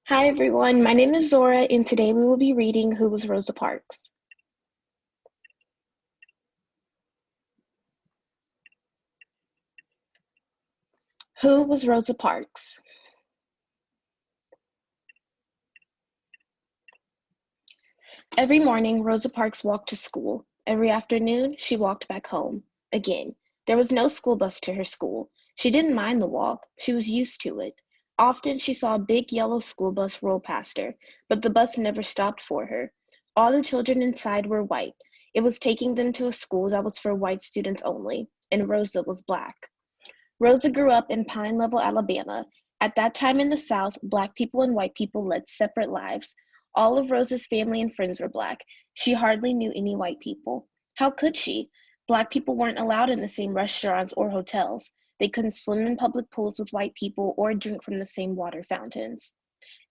Hi everyone, my name is Zora and today we will be reading Who Was Rosa Parks. Who was Rosa Parks? Every morning, Rosa Parks walked to school. Every afternoon, she walked back home. Again, there was no school bus to her school. She didn't mind the walk, she was used to it. Often she saw a big yellow school bus roll past her, but the bus never stopped for her. All the children inside were white. It was taking them to a school that was for white students only, and Rosa was black. Rosa grew up in Pine Level, Alabama. At that time in the South, Black people and white people led separate lives. All of Rosa's family and friends were Black. She hardly knew any white people. How could she? Black people weren't allowed in the same restaurants or hotels. They couldn't swim in public pools with white people or drink from the same water fountains.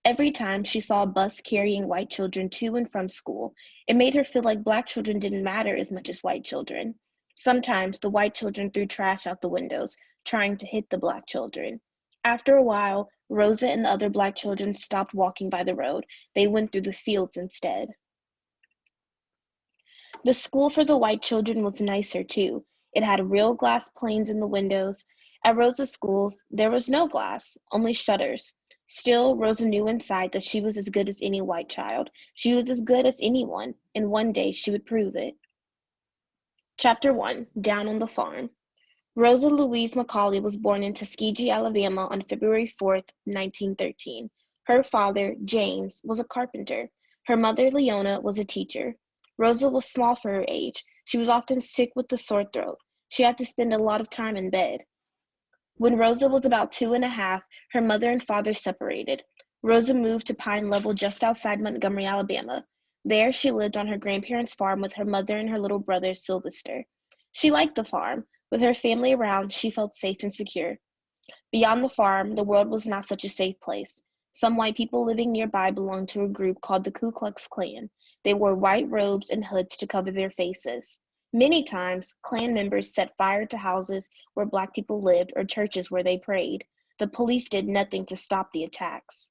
Every time she saw a bus carrying white children to and from school, it made her feel like Black children didn't matter as much as white children. Sometimes the white children threw trash out the windows, trying to hit the Black children. After a while, Rosa and the other Black children stopped walking by the road. They went through the fields instead. The school for the white children was nicer too. It had real glass panes in the windows. At Rosa's schools, there was no glass, only shutters. Still, Rosa knew inside that she was as good as any white child. She was as good as anyone, and one day she would prove it. Chapter 1, Down on the Farm. Rosa Louise Macaulay was born in Tuskegee, Alabama on February 4th, 1913. Her father, James, was a carpenter. Her mother, Leona, was a teacher. Rosa was small for her age. She was often sick with a sore throat. She had to spend a lot of time in bed. When Rosa was about 2 and a half, her mother and father separated. Rosa moved to Pine Level just outside Montgomery, Alabama. There, she lived on her grandparents' farm with her mother and her little brother, Sylvester. She liked the farm. With her family around, she felt safe and secure. Beyond the farm, the world was not such a safe place. Some white people living nearby belonged to a group called the Ku Klux Klan. They wore white robes and hoods to cover their faces. Many times, Klan members set fire to houses where Black people lived or churches where they prayed. The police did nothing to stop the attacks.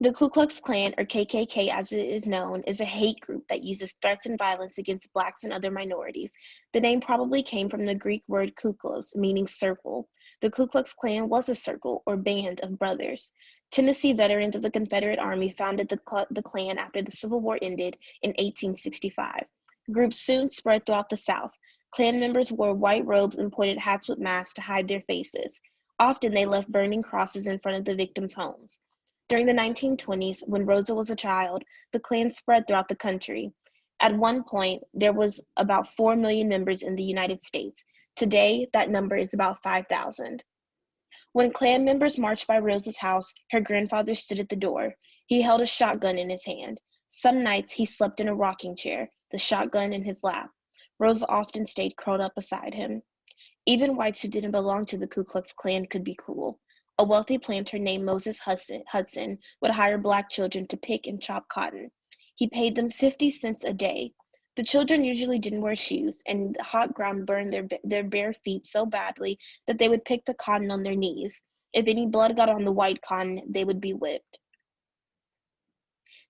The Ku Klux Klan, or KKK as it is known, is a hate group that uses threats and violence against Blacks and other minorities. The name probably came from the Greek word kuklos, meaning circle. The Ku Klux Klan was a circle, or band, of brothers. Tennessee veterans of the Confederate Army founded the Klan after the Civil War ended in 1865. Groups soon spread throughout the South. Klan members wore white robes and pointed hats with masks to hide their faces. Often they left burning crosses in front of the victims' homes. During the 1920s, when Rosa was a child, the Klan spread throughout the country. At one point, there was about 4 million members in the United States. Today, that number is about 5,000. When Klan members marched by Rosa's house, her grandfather stood at the door. He held a shotgun in his hand. Some nights he slept in a rocking chair, the shotgun in his lap. Rosa often stayed curled up beside him. Even whites who didn't belong to the Ku Klux Klan could be cruel. A wealthy planter named Moses Hudson would hire Black children to pick and chop cotton. He paid them 50 cents a day. The children usually didn't wear shoes, and the hot ground burned their bare feet so badly that they would pick the cotton on their knees. If any blood got on the white cotton, they would be whipped.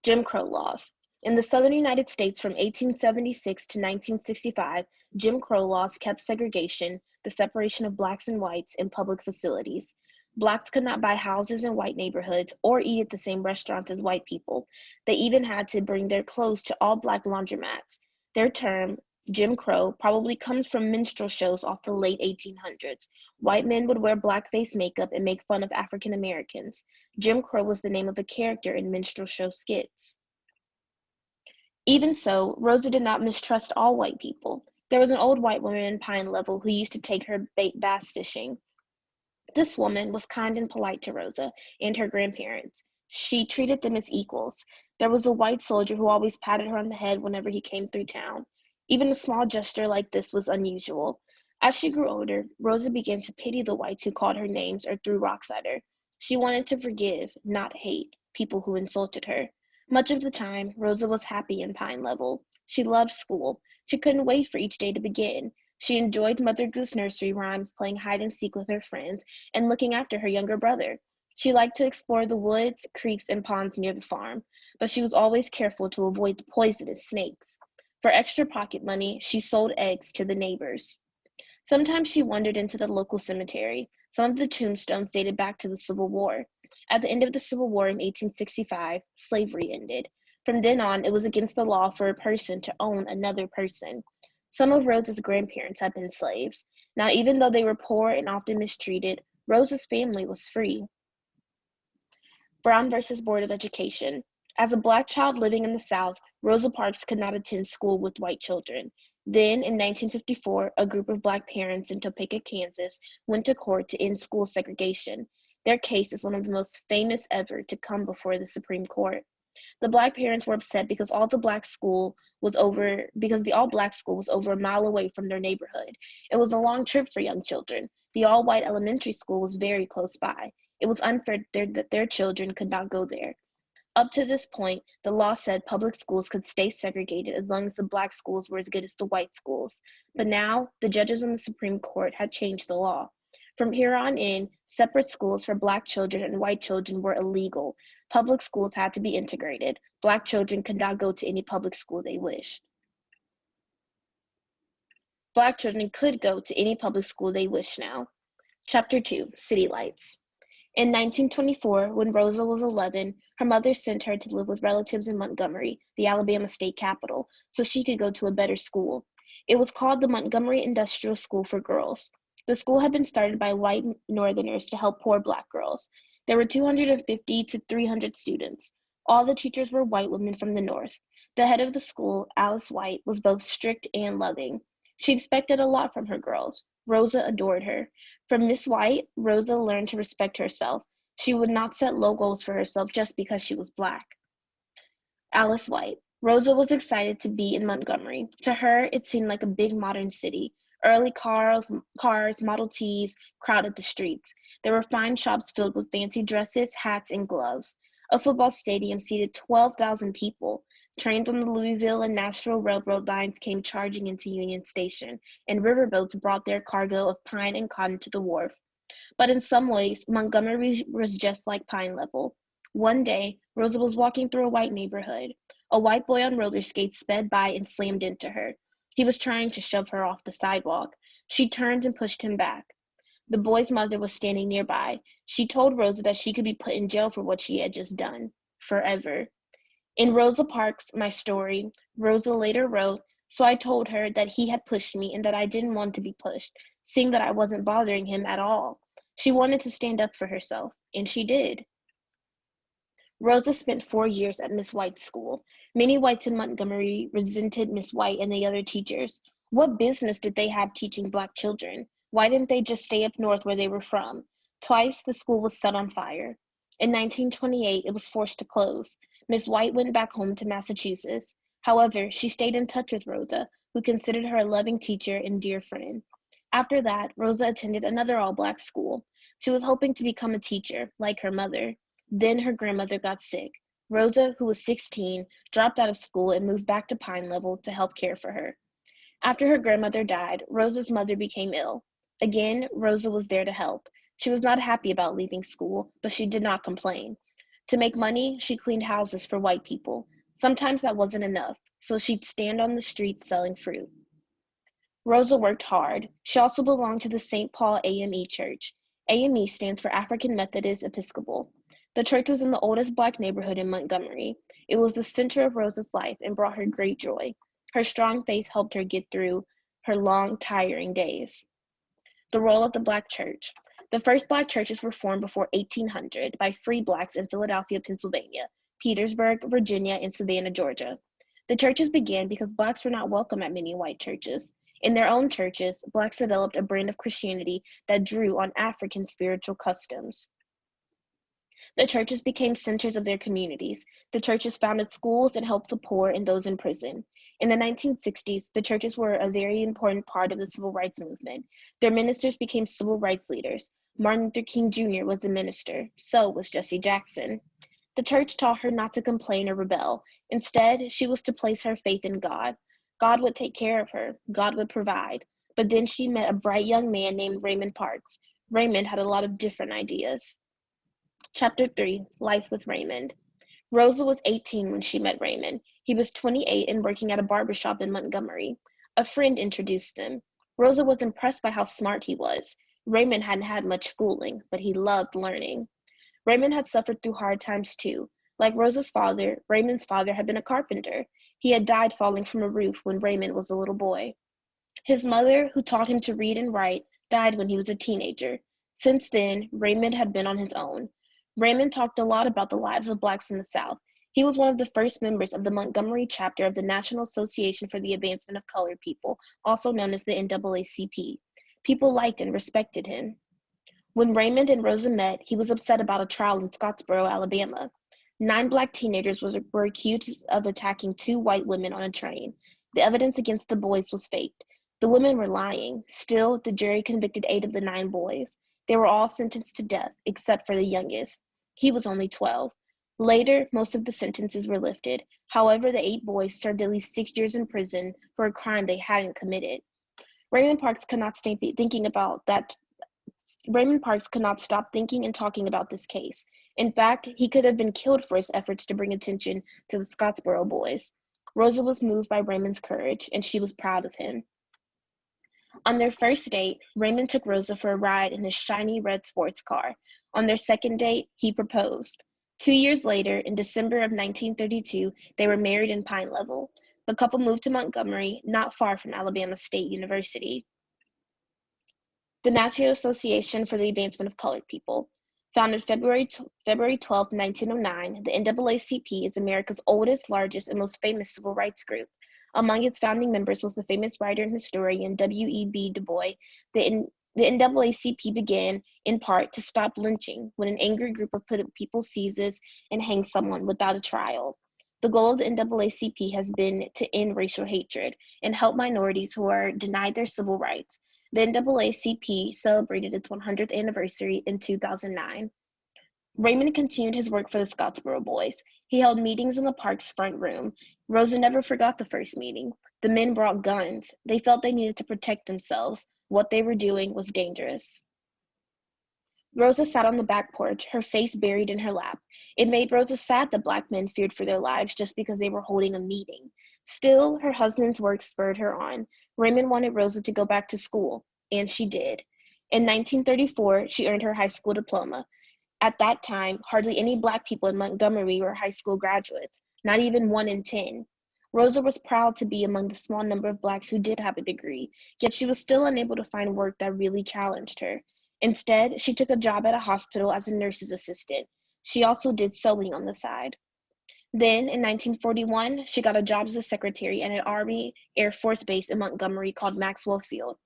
Jim Crow laws. In the southern United States from 1876 to 1965, Jim Crow laws kept segregation, the separation of Blacks and whites, in public facilities. Blacks could not buy houses in white neighborhoods or eat at the same restaurants as white people. They even had to bring their clothes to all Black laundromats. Their term, Jim Crow, probably comes from minstrel shows off the late 1800s. White men would wear blackface makeup and make fun of African Americans. Jim Crow was the name of a character in minstrel show skits. Even so, Rosa did not mistrust all white people. There was an old white woman in Pine Level who used to take her bass fishing. This woman was kind and polite to Rosa and her grandparents. She treated them as equals. There was a white soldier who always patted her on the head whenever he came through town. Even a small gesture like this was unusual. As she grew older, Rosa began to pity the whites who called her names or threw rocks at her. She wanted to forgive, not hate, people who insulted her. Much of the time, Rosa was happy in Pine Level. She loved school. She couldn't wait for each day to begin. She enjoyed Mother Goose nursery rhymes, playing hide and seek with her friends, and looking after her younger brother. She liked to explore the woods, creeks, and ponds near the farm, but she was always careful to avoid the poisonous snakes. For extra pocket money, she sold eggs to the neighbors. Sometimes she wandered into the local cemetery. Some of the tombstones dated back to the Civil War. At the end of the Civil War in 1865, slavery ended. From then on, it was against the law for a person to own another person. Some of Rosa's grandparents had been slaves. Now, even though they were poor and often mistreated, Rosa's family was free. Brown versus Board of Education. As a Black child living in the South, Rosa Parks could not attend school with white children. Then, in 1954, a group of Black parents in Topeka, Kansas, went to court to end school segregation. Their case is one of the most famous ever to come before the Supreme Court. The Black parents were upset because the all-Black school was over a mile away from their neighborhood. It was a long trip for young children. The all-white elementary school was very close by. It was unfair that their children could not go there. Up to this point, the law said public schools could stay segregated as long as the Black schools were as good as the white schools. But now, the judges in the Supreme Court had changed the law. From here on in, separate schools for Black children and white children were illegal. Public schools had to be integrated. Black children could not go to any public school they wished. Black children could go to any public school they wish now. Chapter 2, City Lights. In 1924, when Rosa was 11, her mother sent her to live with relatives in Montgomery, the Alabama state capital, so she could go to a better school. It was called the Montgomery Industrial School for Girls. The school had been started by white Northerners to help poor Black girls. There were 250 to 300 students. All the teachers were white women from the North. The head of the school, Alice White, was both strict and loving. She expected a lot from her girls. Rosa adored her. From Miss White, Rosa learned to respect herself. She would not set low goals for herself just because she was Black. Alice White. Rosa was excited to be in Montgomery. To her, it seemed like a big modern city. Early cars, Model Ts crowded the streets. There were fine shops filled with fancy dresses, hats, and gloves. A football stadium seated 12,000 people. Trains on the Louisville and Nashville Railroad lines came charging into Union Station, and riverboats brought their cargo of pine and cotton to the wharf. But in some ways, Montgomery was just like Pine Level. One day, Rosa was walking through a white neighborhood. A white boy on roller skates sped by and slammed into her. He was trying to shove her off the sidewalk. She turned and pushed him back. The boy's mother was standing nearby. She told Rosa that she could be put in jail for what she had just done. Forever. In Rosa Parks' My Story, Rosa later wrote, "So I told her that he had pushed me and that I didn't want to be pushed, seeing that I wasn't bothering him at all. She wanted to stand up for herself, and she did." Rosa spent 4 years at Miss White's school. Many whites in Montgomery resented Miss White and the other teachers. What business did they have teaching Black children? Why didn't they just stay up north where they were from? Twice the school was set on fire. In 1928, it was forced to close. Miss White went back home to Massachusetts. However, she stayed in touch with Rosa, who considered her a loving teacher and dear friend. After that, Rosa attended another all-Black school. She was hoping to become a teacher, like her mother. Then her grandmother got sick. Rosa, who was 16, dropped out of school and moved back to Pine Level to help care for her. After her grandmother died, Rosa's mother became ill. Again, Rosa was there to help. She was not happy about leaving school, but she did not complain. To make money, she cleaned houses for white people. Sometimes that wasn't enough, so she'd stand on the streets selling fruit. Rosa worked hard. She also belonged to the St. Paul AME Church. AME stands for African Methodist Episcopal. The church was in the oldest Black neighborhood in Montgomery. It was the center of Rosa's life and brought her great joy. Her strong faith helped her get through her long, tiring days. The role of the Black church. The first Black churches were formed before 1800 by free Blacks in Philadelphia, Pennsylvania, Petersburg, Virginia, and Savannah, Georgia. The churches began because Blacks were not welcome at many white churches. In their own churches, Blacks developed a brand of Christianity that drew on African spiritual customs. The churches became centers of their communities. The churches founded schools and helped the poor and those in prison. In the 1960s, the churches were a very important part of the civil rights movement. Their ministers became civil rights leaders. Martin Luther King Jr. was a minister. So was Jesse Jackson. The church taught her not to complain or rebel. Instead, she was to place her faith in God. God would take care of her. God would provide. But then she met a bright young man named Raymond Parks. Raymond had a lot of different ideas. Chapter 3, Life with Raymond. Rosa was 18 when she met Raymond. He was 28 and working at a barbershop in Montgomery. A friend introduced them. Rosa was impressed by how smart he was. Raymond hadn't had much schooling, but he loved learning. Raymond had suffered through hard times too. Like Rosa's father, Raymond's father had been a carpenter. He had died falling from a roof when Raymond was a little boy. His mother, who taught him to read and write, died when he was a teenager. Since then, Raymond had been on his own. Raymond talked a lot about the lives of Blacks in the South. He was one of the first members of the Montgomery chapter of the National Association for the Advancement of Colored People, also known as the NAACP. People liked and respected him. When Raymond and Rosa met, he was upset about a trial in Scottsboro, Alabama. 9 Black teenagers were accused of attacking 2 white women on a train. The evidence against the boys was faked. The women were lying. Still, the jury convicted 8 of the 9 boys. They were all sentenced to death, except for the youngest. He was only 12. Later, most of the sentences were lifted. However, the 8 boys served at least 6 years in prison for a crime they hadn't committed. Raymond Parks could not stop thinking about that. Raymond Parks could not stop thinking and talking about this case. In fact, he could have been killed for his efforts to bring attention to the Scottsboro boys. Rosa was moved by Raymond's courage, and she was proud of him. On their first date, Raymond took Rosa for a ride in his shiny red sports car. On their second date, he proposed. 2 years later, in December of 1932, they were married in Pine Level. The couple moved to Montgomery, not far from Alabama State University. The National Association for the Advancement of Colored People. Founded February 12, 1909, the NAACP is America's oldest, largest, and most famous civil rights group. Among its founding members was the famous writer and historian W.E.B. Du Bois. The NAACP began, in part, to stop lynching when an angry group of people seizes and hangs someone without a trial. The goal of the NAACP has been to end racial hatred and help minorities who are denied their civil rights. The NAACP celebrated its 100th anniversary in 2009. Raymond continued his work for the Scottsboro boys. He held meetings in the park's front room. Rosa never forgot the first meeting. The men brought guns. They felt they needed to protect themselves. What they were doing was dangerous. Rosa sat on the back porch, her face buried in her lap. It made Rosa sad that Black men feared for their lives just because they were holding a meeting. Still, her husband's work spurred her on. Raymond wanted Rosa to go back to school, and she did. In 1934, she earned her high school diploma. At that time, hardly any Black people in Montgomery were high school graduates, not even 1 in 10. Rosa was proud to be among the small number of Blacks who did have a degree, yet she was still unable to find work that really challenged her. Instead, she took a job at a hospital as a nurse's assistant. She also did sewing on the side. Then, in 1941, she got a job as a secretary at an Army Air Force base in Montgomery called Maxwell Field.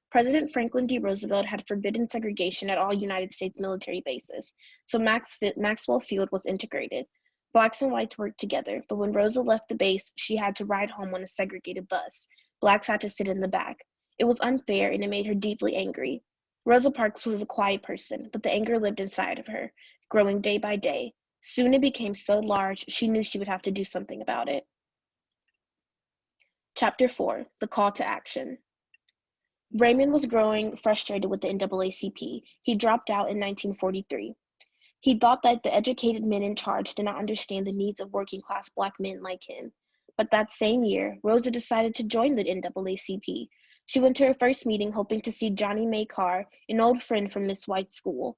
President Franklin D. Roosevelt had forbidden segregation at all United States military bases, so Maxwell Field was integrated. Blacks and whites worked together, but when Rosa left the base, she had to ride home on a segregated bus. Blacks had to sit in the back. It was unfair, and it made her deeply angry. Rosa Parks was a quiet person, but the anger lived inside of her, growing day by day. Soon it became so large, she knew she would have to do something about it. Chapter 4, The Call to Action. Raymond was growing frustrated with the NAACP. He dropped out in 1943. He thought that the educated men in charge did not understand the needs of working-class Black men like him. But that same year, Rosa decided to join the NAACP. She went to her first meeting hoping to see Johnny May Carr, an old friend from Miss White's school.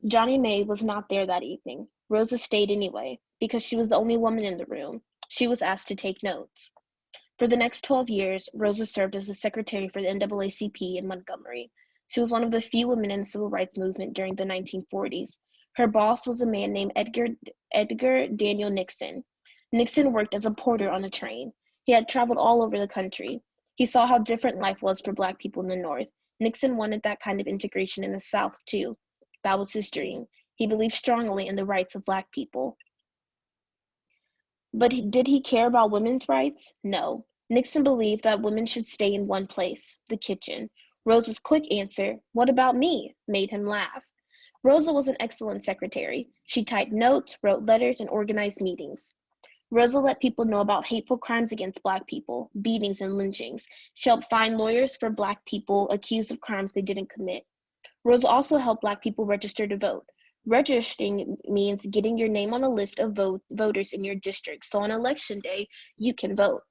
Johnny May was not there that evening. Rosa stayed anyway, because she was the only woman in the room. She was asked to take notes. For the next 12 years, Rosa served as the secretary for the NAACP in Montgomery. She was one of the few women in the civil rights movement during the 1940s. Her boss was a man named Edgar Daniel Nixon. Nixon worked as a porter on a train. He had traveled all over the country. He saw how different life was for Black people in the North. Nixon wanted that kind of integration in the South, too. That was his dream. He believed strongly in the rights of Black people. But did he care about women's rights? No. Nixon believed that women should stay in one place, the kitchen. Rosa's quick answer, "What about me?" made him laugh. Rosa was an excellent secretary. She typed notes, wrote letters, and organized meetings. Rosa let people know about hateful crimes against Black people, beatings and lynchings. She helped find lawyers for Black people accused of crimes they didn't commit. Rosa also helped Black people register to vote. Registering means getting your name on a list of voters in your district, so on election day, you can vote.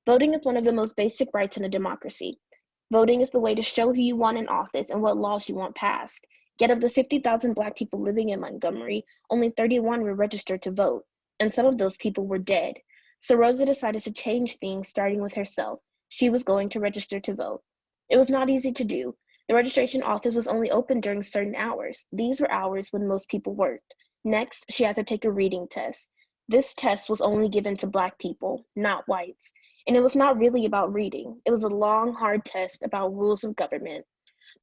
Voting is one of the most basic rights in a democracy. Voting is the way to show who you want in office and what laws you want passed. Yet of the 50,000 Black people living in Montgomery, only 31 were registered to vote, and some of those people were dead. So Rosa decided to change things, starting with herself. She was going to register to vote. It was not easy to do. The registration office was only open during certain hours. These were hours when most people worked. Next, she had to take a reading test. This test was only given to Black people, not whites. And it was not really about reading. It was a long, hard test about rules of government.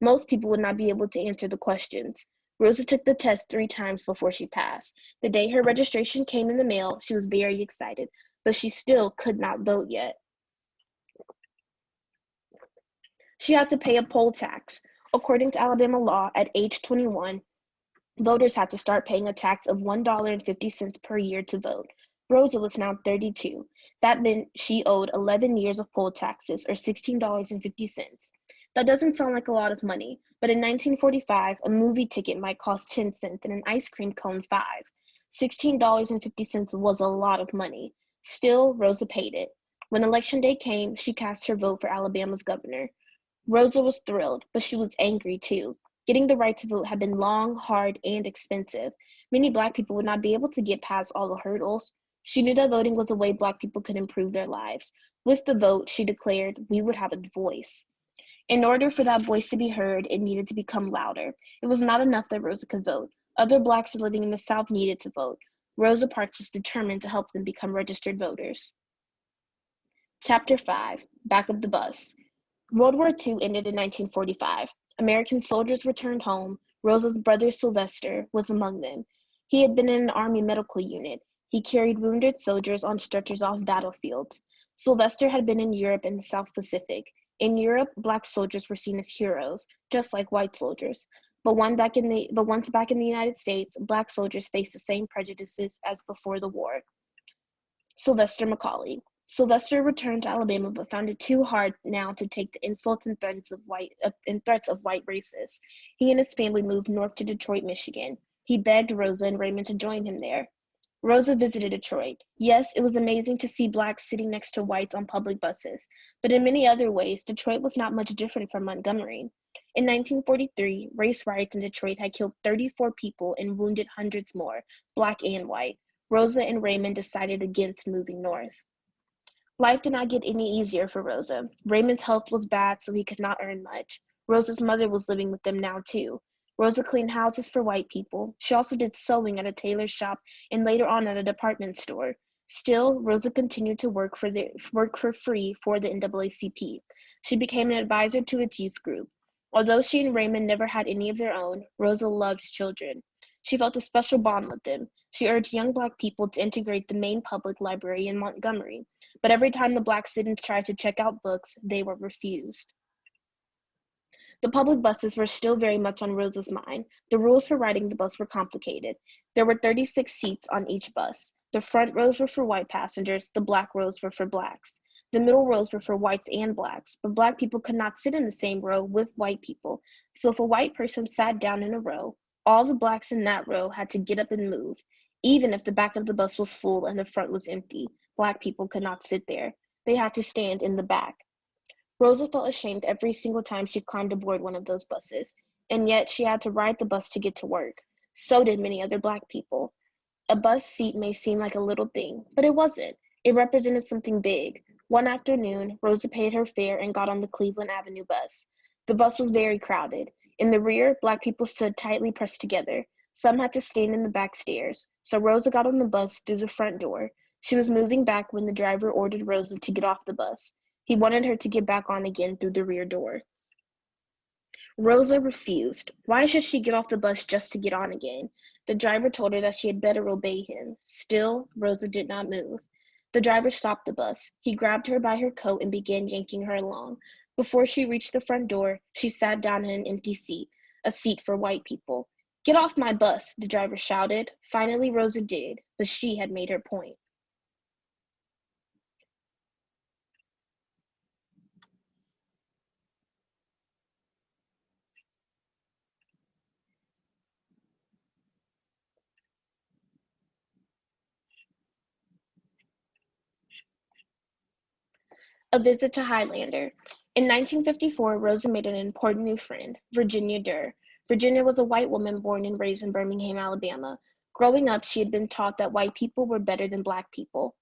Most people would not be able to answer the questions. Rosa took the test 3 times before she passed. The day her registration came in the mail, she was very excited, but she still could not vote yet. She had to pay a poll tax. According to Alabama law, at age 21, voters had to start paying a tax of $1.50 per year to vote. Rosa was now 32. That meant she owed 11 years of poll taxes, or $16.50. That doesn't sound like a lot of money, but in 1945, a movie ticket might cost 10 cents and an ice cream cone 5. $16.50 was a lot of money. Still, Rosa paid it. When election day came, she cast her vote for Alabama's governor. Rosa was thrilled, but she was angry too. Getting the right to vote had been long, hard, and expensive. Many Black people would not be able to get past all the hurdles. She knew that voting was a way Black people could improve their lives. With the vote, she declared, we would have a voice. In order for that voice to be heard, it needed to become louder. It was not enough that Rosa could vote. Other Blacks living in the South needed to vote. Rosa Parks was determined to help them become registered voters. Chapter 5, Back of the Bus. World War II ended in 1945. American soldiers returned home. Rosa's brother Sylvester was among them. He had been in an Army medical unit. He carried wounded soldiers on stretchers off battlefields. Sylvester had been in Europe and the South Pacific. In Europe, Black soldiers were seen as heroes, just like white soldiers. But once back in the United States, Black soldiers faced the same prejudices as before the war. Sylvester McCauley. Sylvester returned to Alabama, but found it too hard now to take the insults and threats of white racists. He and his family moved north to Detroit, Michigan. He begged Rosa and Raymond to join him there. Rosa visited Detroit. Yes, it was amazing to see Blacks sitting next to whites on public buses, but in many other ways, Detroit was not much different from Montgomery. In 1943, race riots in Detroit had killed 34 people and wounded hundreds more, Black and white. Rosa and Raymond decided against moving north. Life did not get any easier for Rosa. Raymond's health was bad, so he could not earn much. Rosa's mother was living with them now, too. Rosa cleaned houses for white people. She also did sewing at a tailor's shop and later on at a department store. Still, Rosa continued to work for free for the NAACP. She became an advisor to its youth group. Although she and Raymond never had any of their own, Rosa loved children. She felt a special bond with them. She urged young Black people to integrate the main public library in Montgomery, but every time the Black students tried to check out books, they were refused. The public buses were still very much on Rosa's mind. The rules for riding the bus were complicated. There were 36 seats on each bus. The front rows were for white passengers, the Black rows were for Blacks. The middle rows were for whites and Blacks, but Black people could not sit in the same row with white people. So if a white person sat down in a row, all the Blacks in that row had to get up and move. Even if the back of the bus was full and the front was empty, Black people could not sit there. They had to stand in the back. Rosa felt ashamed every single time she climbed aboard one of those buses, and yet she had to ride the bus to get to work. So did many other Black people. A bus seat may seem like a little thing, but it wasn't. It represented something big. One afternoon, Rosa paid her fare and got on the Cleveland Avenue bus. The bus was very crowded. In the rear, Black people stood tightly pressed together. Some had to stand in the back stairs, so Rosa got on the bus through the front door. She was moving back when the driver ordered Rosa to get off the bus. He wanted her to get back on again through the rear door. Rosa refused. Why should she get off the bus just to get on again? The driver told her that she had better obey him. Still, Rosa did not move. The driver stopped the bus. He grabbed her by her coat and began yanking her along. Before she reached the front door, she sat down in an empty seat, a seat for white people. Get off my bus, the driver shouted. Finally, Rosa did, but she had made her point. A visit to Highlander. In 1954, Rosa made an important new friend, Virginia Durr. Virginia was a white woman born and raised in Birmingham, Alabama. Growing up, she had been taught that white people were better than black people.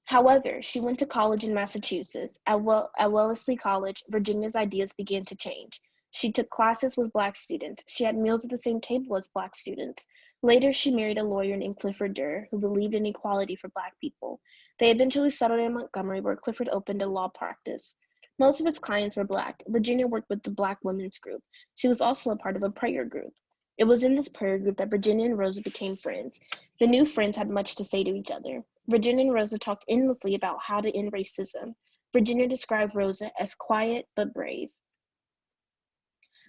However, she went to college in Massachusetts. At Wellesley College, Virginia's ideas began to change. She took classes with black students. She had meals at the same table as black students. Later, she married a lawyer named Clifford Durr, who believed in equality for black people. They eventually settled in Montgomery, where Clifford opened a law practice. Most of his clients were black. Virginia worked with the Black Women's Group. She was also a part of a prayer group. It was in this prayer group that Virginia and Rosa became friends. The new friends had much to say to each other. Virginia and Rosa talked endlessly about how to end racism. Virginia described Rosa as quiet but brave.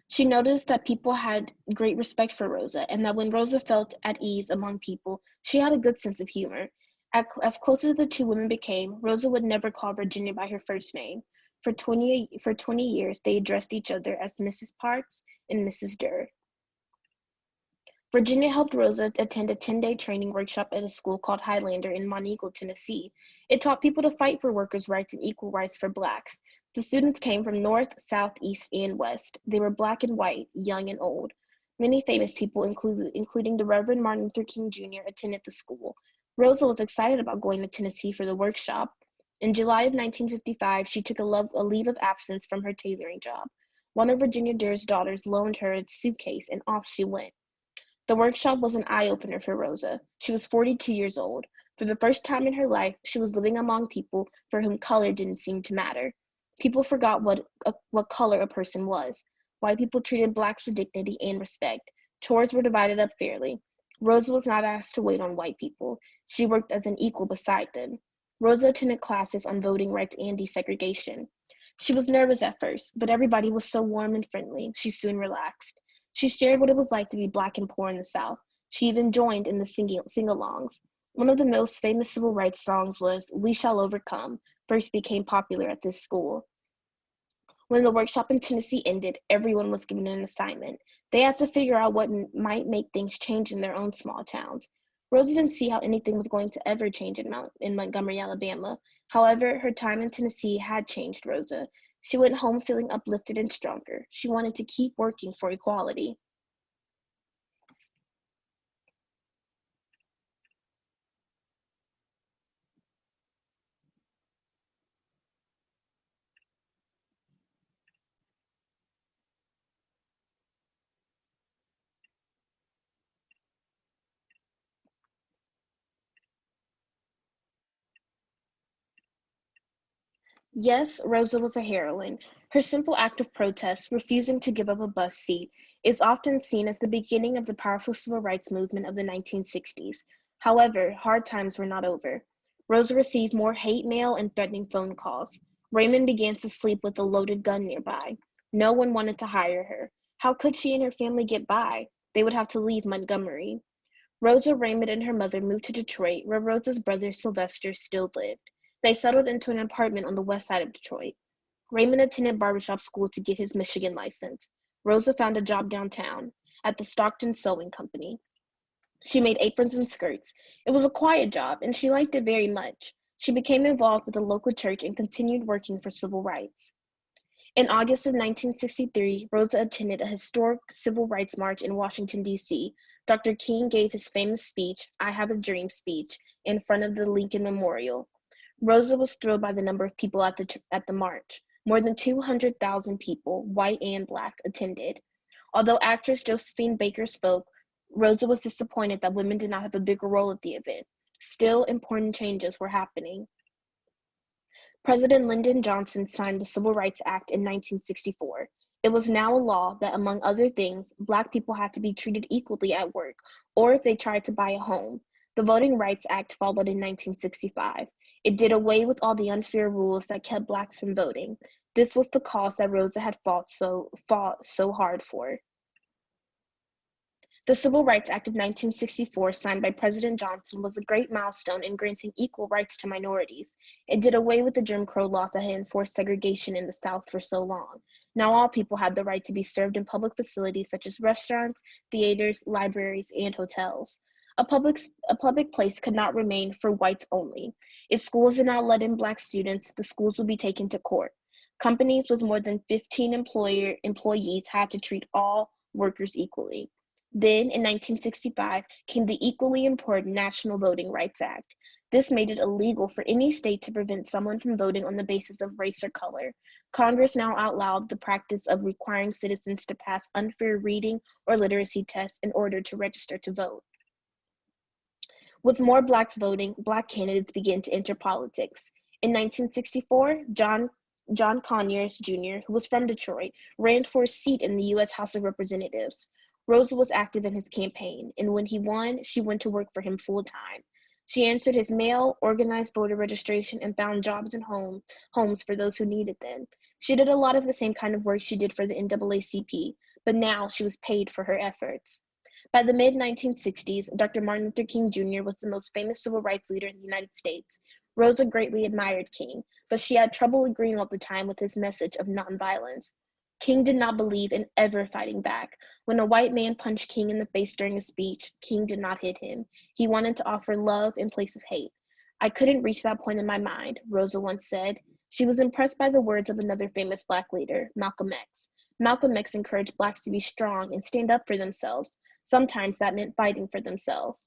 She noticed that people had great respect for Rosa, and that when Rosa felt at ease among people, she had a good sense of humor. As close as the two women became, Rosa would never call Virginia by her first name. For 20 years, they addressed each other as Mrs. Parks and Mrs. Durr. Virginia helped Rosa attend a 10-day training workshop at a school called Highlander in Montego, Tennessee. It taught people to fight for workers' rights and equal rights for blacks. The students came from north, south, east, and west. They were black and white, young and old. Many famous people, including the Reverend Martin Luther King Jr., attended the school. Rosa was excited about going to Tennessee for the workshop. In July of 1955, she took a leave of absence from her tailoring job. One of Virginia Durr's daughters loaned her a suitcase, and off she went. The workshop was an eye-opener for Rosa. She was 42 years old. For the first time in her life, she was living among people for whom color didn't seem to matter. People forgot what color a person was. White people treated blacks with dignity and respect. Chores were divided up fairly. Rosa was not asked to wait on white people. She worked as an equal beside them. Rosa attended classes on voting rights and desegregation. She was nervous at first, but everybody was so warm and friendly, she soon relaxed. She shared what it was like to be black and poor in the South. She even joined in the sing-alongs. One of the most famous civil rights songs was "We Shall Overcome," first became popular at this school. When the workshop in Tennessee ended, everyone was given an assignment. They had to figure out what might make things change in their own small towns. Rosa didn't see how anything was going to ever change in Montgomery, Alabama. However, her time in Tennessee had changed Rosa. She went home feeling uplifted and stronger. She wanted to keep working for equality. Yes, Rosa was a heroine. Her simple act of protest, refusing to give up a bus seat, is often seen as the beginning of the powerful civil rights movement of the 1960s. However, hard times were not over. Rosa received more hate mail and threatening phone calls. Raymond began to sleep with a loaded gun nearby. No one wanted to hire her. How could she and her family get by? They would have to leave Montgomery. Rosa, Raymond, and her mother moved to Detroit, where Rosa's brother Sylvester still lived. They settled into an apartment on the west side of Detroit. Raymond attended barbershop school to get his Michigan license. Rosa found a job downtown at the Stockton Sewing Company. She made aprons and skirts. It was a quiet job, and she liked it very much. She became involved with the local church and continued working for civil rights. In August of 1963, Rosa attended a historic civil rights march in Washington, D.C. Dr. King gave his famous speech, "I Have a Dream" speech, in front of the Lincoln Memorial. Rosa was thrilled by the number of people at the march. More than 200,000 people, white and black, attended. Although actress Josephine Baker spoke, Rosa was disappointed that women did not have a bigger role at the event. Still, important changes were happening. President Lyndon Johnson signed the Civil Rights Act in 1964. It was now a law that, among other things, Black people had to be treated equally at work or if they tried to buy a home. The Voting Rights Act followed in 1965. It did away with all the unfair rules that kept Blacks from voting. This was the cause that Rosa had fought so hard for. The Civil Rights Act of 1964, signed by President Johnson, was a great milestone in granting equal rights to minorities. It did away with the Jim Crow laws that had enforced segregation in the South for so long. Now all people had the right to be served in public facilities such as restaurants, theaters, libraries, and hotels. A public place could not remain for whites only. If schools did not let in Black students, the schools would be taken to court. Companies with more than 15 employees had to treat all workers equally. Then, in 1965, came the equally important National Voting Rights Act. This made it illegal for any state to prevent someone from voting on the basis of race or color. Congress now outlawed the practice of requiring citizens to pass unfair reading or literacy tests in order to register to vote. With more Blacks voting, Black candidates began to enter politics. In 1964, John Conyers Jr., who was from Detroit, ran for a seat in the U.S. House of Representatives. Rosa was active in his campaign, and when he won, she went to work for him full time. She answered his mail, organized voter registration, and found jobs and homes for those who needed them. She did a lot of the same kind of work she did for the NAACP, but now she was paid for her efforts. By the mid-1960s, Dr. Martin Luther King Jr. was the most famous civil rights leader in the United States. Rosa greatly admired King, but she had trouble agreeing all the time with his message of nonviolence. King did not believe in ever fighting back. When a white man punched King in the face during a speech, King did not hit him. He wanted to offer love in place of hate. "I couldn't reach that point in my mind," Rosa once said. She was impressed by the words of another famous Black leader, Malcolm X. Malcolm X encouraged Blacks to be strong and stand up for themselves. Sometimes that meant fighting for themselves.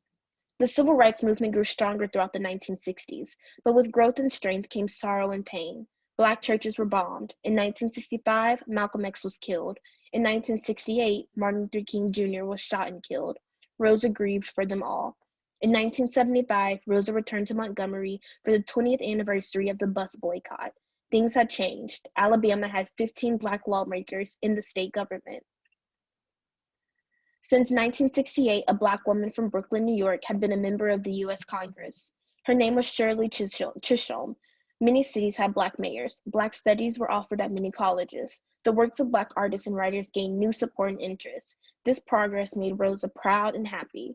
The civil rights movement grew stronger throughout the 1960s, but with growth and strength came sorrow and pain. Black churches were bombed. In 1965, Malcolm X was killed. In 1968, Martin Luther King Jr. was shot and killed. Rosa grieved for them all. In 1975, Rosa returned to Montgomery for the 20th anniversary of the bus boycott. Things had changed. Alabama had 15 Black lawmakers in the state government. Since 1968, a Black woman from Brooklyn, New York, had been a member of the U.S. Congress. Her name was Shirley Chisholm. Many cities had Black mayors. Black studies were offered at many colleges. The works of Black artists and writers gained new support and interest. This progress made Rosa proud and happy.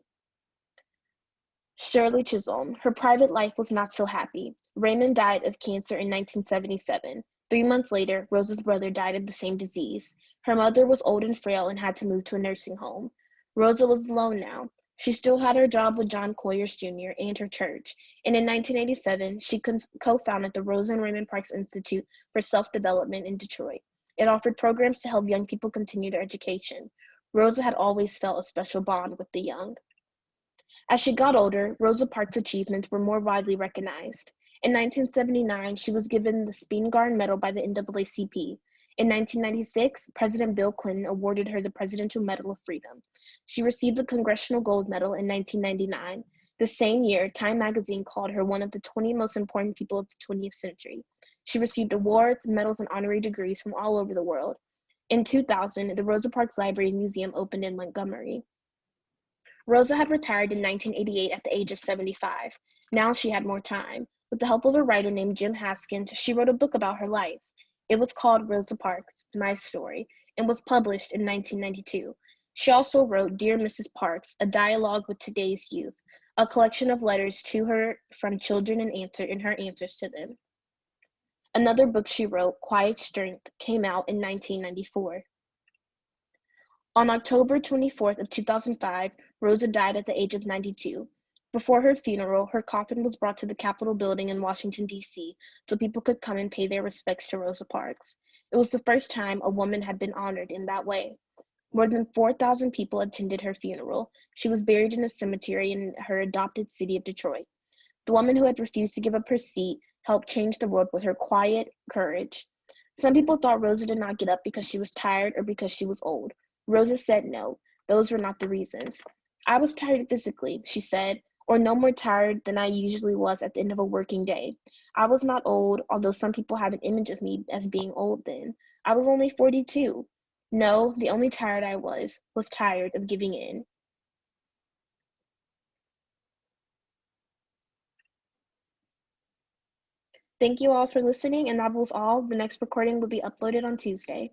Shirley Chisholm. Her private life was not so happy. Raymond died of cancer in 1977. 3 months later, Rosa's brother died of the same disease. Her mother was old and frail and had to move to a nursing home. Rosa was alone now. She still had her job with John Conyers Jr. and her church, and in 1987, she co-founded the Rosa and Raymond Parks Institute for Self-Development in Detroit. It offered programs to help young people continue their education. Rosa had always felt a special bond with the young. As she got older, Rosa Parks' achievements were more widely recognized. In 1979, she was given the Spingarn Medal by the NAACP. In 1996, President Bill Clinton awarded her the Presidential Medal of Freedom. She received the Congressional Gold Medal in 1999. The same year, Time magazine called her one of the 20 most important people of the 20th century. She received awards, medals, and honorary degrees from all over the world. In 2000, the Rosa Parks Library and Museum opened in Montgomery. Rosa had retired in 1988 at the age of 75. Now she had more time. With the help of a writer named Jim Haskins, she wrote a book about her life. It was called Rosa Parks, My Story, and was published in 1992. She also wrote Dear Mrs. Parks, a dialogue with today's youth, a collection of letters to her from children and her answers to them. Another book she wrote, Quiet Strength, came out in 1994. On October 24th of 2005, Rosa died at the age of 92. Before her funeral, her coffin was brought to the Capitol building in Washington, D.C., so people could come and pay their respects to Rosa Parks. It was the first time a woman had been honored in that way. More than 4,000 people attended her funeral. She was buried in a cemetery in her adopted city of Detroit. The woman who had refused to give up her seat helped change the world with her quiet courage. Some people thought Rosa did not get up because she was tired or because she was old. Rosa said no, those were not the reasons. "I was tired physically," she said, "or no more tired than I usually was at the end of a working day. I was not old, although some people have an image of me as being old then. I was only 42. No, the only tired I was tired of giving in." Thank you all for listening, and that was all. The next recording will be uploaded on Tuesday.